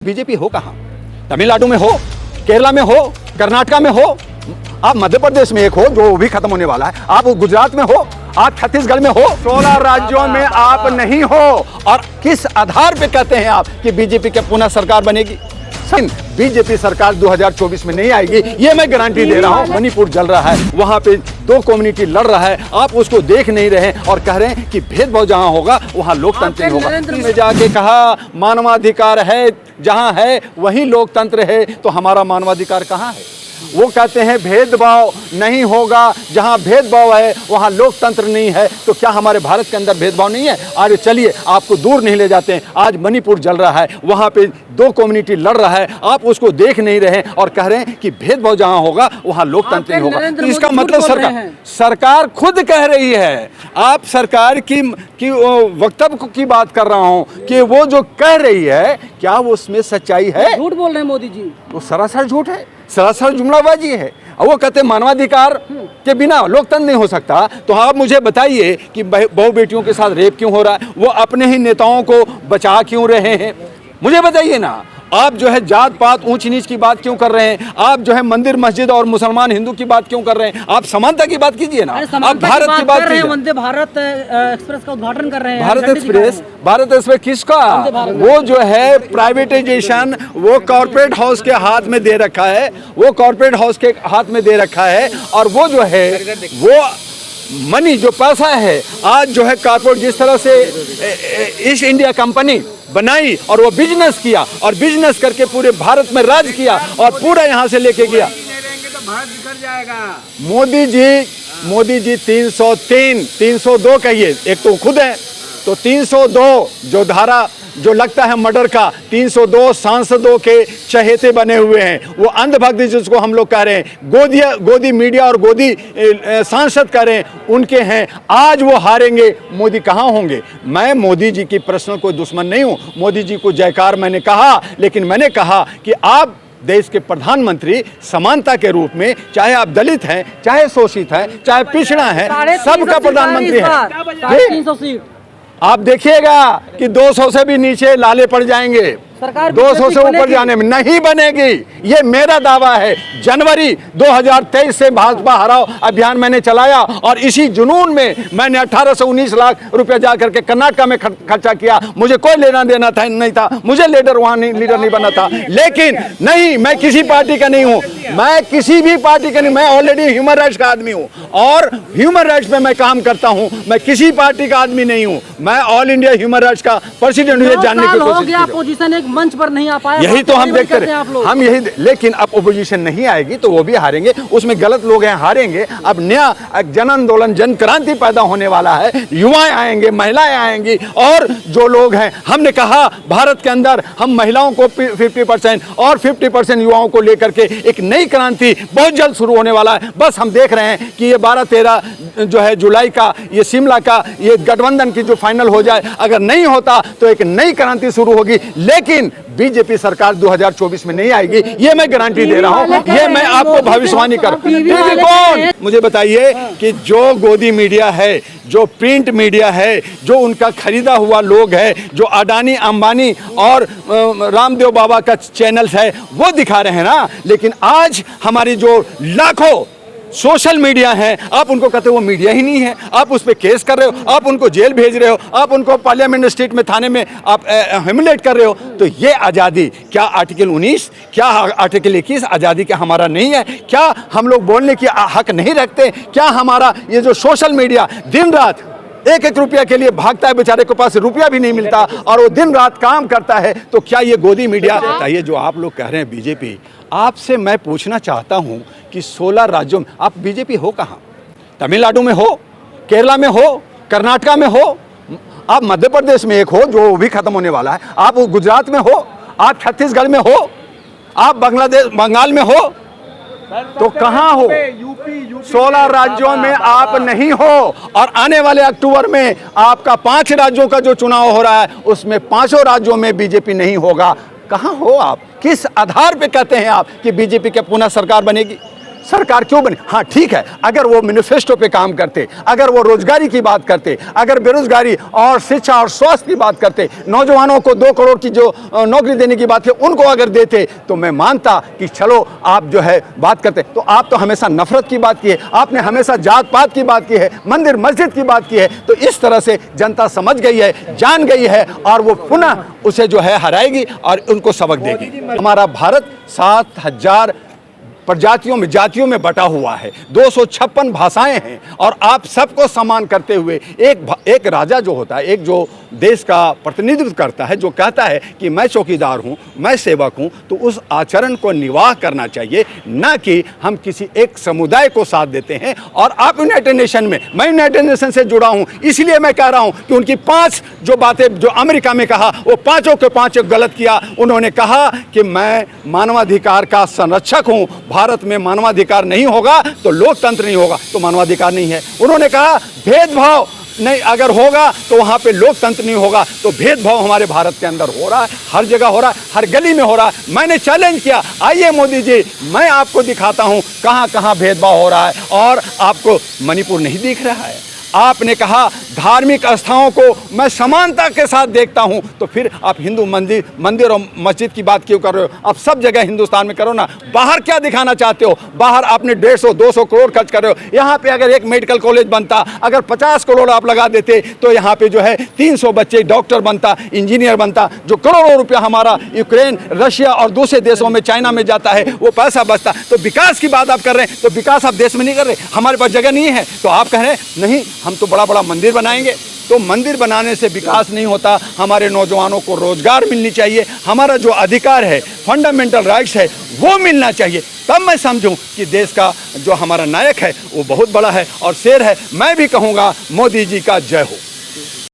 BJP हो कहां? तमिलनाडु में हो, केरला में हो, कर्नाटका में हो, आप मध्य प्रदेश में एक हो जो भी खत्म होने वाला है, आप गुजरात में हो, आप छत्तीसगढ़ में हो, 16 राज्यों में आप नहीं हो। और किस आधार पे कहते हैं आप कि बीजेपी की पुनः सरकार बनेगी? बीजेपी सरकार 2024 में नहीं आएगी, ये मैं गारंटी दे रहा हूं। मणिपुर जल रहा है, वहां पे दो कम्युनिटी लड़ रहा है, आप उसको देख नहीं रहे और कह रहे हैं कि भेदभाव जहां होगा वहां लोकतंत्र नहीं होगा। में जाके कहा मानवाधिकार है, जहां है वहीं लोकतंत्र है, तो हमारा मानवाधिकार कहां है? वो कहते हैं भेदभाव नहीं होगा, जहां भेदभाव है वहां लोकतंत्र नहीं है। तो क्या हमारे भारत के अंदर भेदभाव नहीं है? आज चलिए आपको दूर नहीं ले जाते हैं। आज मणिपुर जल रहा है, वहां पे दो कम्युनिटी लड़ रहा है, आप उसको देख नहीं रहे और कह रहे हैं कि भेदभाव जहां होगा वहां लोकतंत्र नहीं होगा। तो इसका मतलब सरकार खुद कह रही है। आप सरकार की वक्तव्य की बात कर रहा हूं कि वो जो कह रही है क्या वो उसमें सच्चाई है? झूठ बोल रहे हैं मोदी जी, वो सरासर झूठ है, सरासर जुमलाबाजी है। और वो कहते हैं मानवाधिकार के बिना लोकतंत्र नहीं हो सकता। तो आप मुझे बताइए कि बहु बेटियों के साथ रेप क्यों हो रहा है? वो अपने ही नेताओं को बचा क्यों रहे हैं? मुझे बताइए ना। आप जो है जात पात ऊंच नीच की बात क्यों कर रहे हैं? आप जो है मंदिर मस्जिद और मुसलमान हिंदू की बात क्यों कर रहे हैं? आप समानता की बात कीजिए ना। आप भारत की बात कर रहे हैं। वंदे भारत एक्सप्रेस का उद्घाटन कर रहे हैं। भारत एक्सप्रेस किसका? वो जो है प्राइवेटाइजेशन, वो कॉर्पोरेट हाउस के हाथ में दे रखा है, वो कॉर्पोरेट हाउस के हाथ में दे रखा है। और वो जो है वो मनी जो पैसा है, आज जो है कॉर्पोरेट जिस तरह से ईस्ट इंडिया कंपनी बनाई और वो बिजनेस किया और बिजनेस करके पूरे भारत में राज किया और पूरा यहाँ से लेके गया। तो भारत बिखर जाएगा। मोदी जी 303, 302 कहिए, एक तो खुद है, तो 302 जो धारा जो लगता है मर्डर का, 302 सांसदों के चहेते बने हुए हैं। वो अंधभक्ति जिसको हम लोग कह रहे हैं, गोदी मीडिया और गोदी सांसद कह रहे हैं, उनके हैं। आज वो हारेंगे, मोदी कहाँ होंगे? मैं मोदी जी की पर्सनल कोई दुश्मन नहीं हूँ, मोदी जी को जयकार मैंने कहा, लेकिन मैंने कहा कि आप देश के प्रधानमंत्री समानता के रूप में, चाहे आप दलित हैं, चाहे शोषित हैं, चाहे पिछड़ा है, सबका प्रधानमंत्री है। आप देखिएगा कि 200 से भी नीचे लाले पड़ जाएंगे, 200 से ऊपर जाने में नहीं बनेगी, ये मेरा दावा है। जनवरी 2023 से भाजपा हराओ अभियान मैंने चलाया और इसी जुनून में मैंने 18 से 19 लाख रुपया जा करके कर्नाटका में खर्चा किया। मुझे कोई लेना देना था नहीं था, मुझे लीडर नहीं बनना था। लेकिन नहीं, मैं किसी पार्टी का नहीं हूँ, मैं किसी भी पार्टी का नहीं, मैं ऑलरेडी ह्यूमन राइट्स का आदमी हूँ और ह्यूमन राइट्स पे मैं काम करता हूँ। मैं किसी पार्टी का आदमी नहीं हूँ, मैं ऑल इंडिया ह्यूमन राइट्स का प्रेसिडेंट हूँ। जानने की कोशिश मंच पर नहीं आ पाया, यही तो हम देखते रहे, हम यही। लेकिन अब ओपोजिशन नहीं आएगी तो वो भी हारेंगे, उसमें गलत लोग हैं, हारेंगे। अब नया जन आंदोलन, जन क्रांति पैदा होने वाला है, युवाएं आएंगे, महिलाएं आएंगी और जो लोग हैं, हमने कहा भारत के अंदर हम महिलाओं को 50% और 50% युवाओं को लेकर के एक नई क्रांति बहुत जल्द शुरू होने वाला है। बस हम देख रहे हैं कि ये 12-13 जो है जुलाई का, ये शिमला का ये गठबंधन की जो फाइनल हो जाए, अगर नहीं होता तो एक नई क्रांति शुरू होगी। लेकिन बीजेपी सरकार 2024 में नहीं आएगी, ये मैं गारंटी दे रहा हूं, ये मैं आपको भविष्यवाणी कर। टीवी कौन? मुझे बताइए कि जो गोदी मीडिया है, जो प्रिंट मीडिया है, जो उनका खरीदा हुआ लोग है, जो अडानी अंबानी और रामदेव बाबा का चैनल्स है, वो दिखा रहे हैं ना। लेकिन आज हमारी जो लाखों सोशल मीडिया है, आप उनको कहते हो वो मीडिया ही नहीं है, आप उस पर केस कर रहे हो, आप उनको जेल भेज रहे हो, आप उनको पार्लियामेंट स्ट्रीट में थाने में आप ह्यूमिलेट कर रहे हो। तो ये आज़ादी क्या आर्टिकल 19, क्या आर्टिकल 21 आज़ादी क्या हमारा नहीं है? क्या हम लोग बोलने की हक नहीं रखते? क्या हमारा ये जो सोशल मीडिया दिन रात 1-1 रुपया के लिए भागता है, बेचारे के पास रुपया भी नहीं मिलता और वो दिन रात काम करता है, तो क्या ये गोदी मीडिया? ये जो आप लोग कह रहे हैं बीजेपी, आपसे मैं पूछना चाहता हूं कि 16 राज्यों में आप बीजेपी हो कहां? तमिलनाडु में हो, केरला में हो, कर्नाटका में हो, आप मध्य प्रदेश में एक हो जो भी खत्म होने वाला है, आप गुजरात में हो, आप छत्तीसगढ़ में हो, आप बंगाल में हो, तो कहां हो? 16 राज्यों में आप नहीं हो। और आने वाले अक्टूबर में आपका 5 राज्यों का जो चुनाव हो रहा है, उसमें 5 राज्यों में बीजेपी नहीं होगा। कहां हो आप? किस आधार पे कहते हैं आप कि बीजेपी की पुनः सरकार बनेगी? सरकार क्यों बनी? हाँ ठीक है, अगर वो मैनिफेस्टो पे काम करते, अगर वो रोजगारी की बात करते, अगर बेरोजगारी और शिक्षा और स्वास्थ्य की बात करते, नौजवानों को 2 करोड़ की जो नौकरी देने की बात है उनको अगर देते, तो मैं मानता कि चलो आप जो है बात करते। तो आप तो हमेशा नफरत की बात की है, आपने हमेशा जात पात की बात की है, मंदिर मस्जिद की बात की है। तो इस तरह से जनता समझ गई है, जान गई है, और वो पुनः उसे जो है हराएगी और उनको सबक देगी। हमारा भारत 7,000 प्रजातियों में, जातियों में बटा हुआ है, 256 भाषाएं हैं, और आप सबको सम्मान करते हुए एक राजा जो होता है, एक जो देश का प्रतिनिधित्व करता है, जो कहता है कि मैं चौकीदार हूं, मैं सेवक हूं, तो उस आचरण को निर्वाह करना चाहिए, ना कि हम किसी एक समुदाय को साथ देते हैं। और आप यूनाइटेड नेशन में, मैं यूनाइटेड नेशन से जुड़ा हूं, इसलिए मैं कह रहा हूं कि उनकी 5 जो बातें जो अमेरिका में कहा, वो 5 के 5 गलत किया। उन्होंने कहा कि मैं मानवाधिकार का संरक्षक हूं, भारत में मानवाधिकार नहीं होगा तो लोकतंत्र नहीं होगा, तो मानवाधिकार नहीं है। उन्होंने कहा भेदभाव नहीं अगर होगा तो वहां पे लोकतंत्र नहीं होगा, तो भेदभाव हमारे भारत के अंदर हो रहा है, हर जगह हो रहा है, हर गली में हो रहा है। मैंने चैलेंज किया, आइए मोदी जी, मैं आपको दिखाता हूं कहां कहां भेदभाव हो रहा है, और आपको मणिपुर नहीं दिख रहा है। आपने कहा धार्मिक आस्थाओं को मैं समानता के साथ देखता हूं, तो फिर आप हिंदू मंदिर और मस्जिद की बात क्यों कर रहे हो? आप सब जगह हिंदुस्तान में करो ना। बाहर क्या दिखाना चाहते हो? बाहर आपने 150-200 करोड़ खर्च कर रहे हो। यहाँ पे अगर एक मेडिकल कॉलेज बनता, अगर 50 करोड़ आप लगा देते, तो यहाँ पे जो है 300 बच्चे डॉक्टर बनता, इंजीनियर बनता। जो करोड़ों रुपया हमारा यूक्रेन, रशिया और दूसरे देशों में, चाइना में जाता है, वो पैसा बचता। तो विकास की बात आप कर रहे हैं, तो विकास आप देश में नहीं कर रहे, हमारे पास जगह नहीं है, तो आप कह रहे हैं नहीं हम तो बड़ा बड़ा मंदिर बनाएंगे। तो मंदिर बनाने से विकास नहीं होता। हमारे नौजवानों को रोजगार मिलनी चाहिए, हमारा जो अधिकार है, फंडामेंटल राइट्स है, वो मिलना चाहिए। तब मैं समझूं कि देश का जो हमारा नायक है वो बहुत बड़ा है और शेर है। मैं भी कहूँगा मोदी जी का जय हो।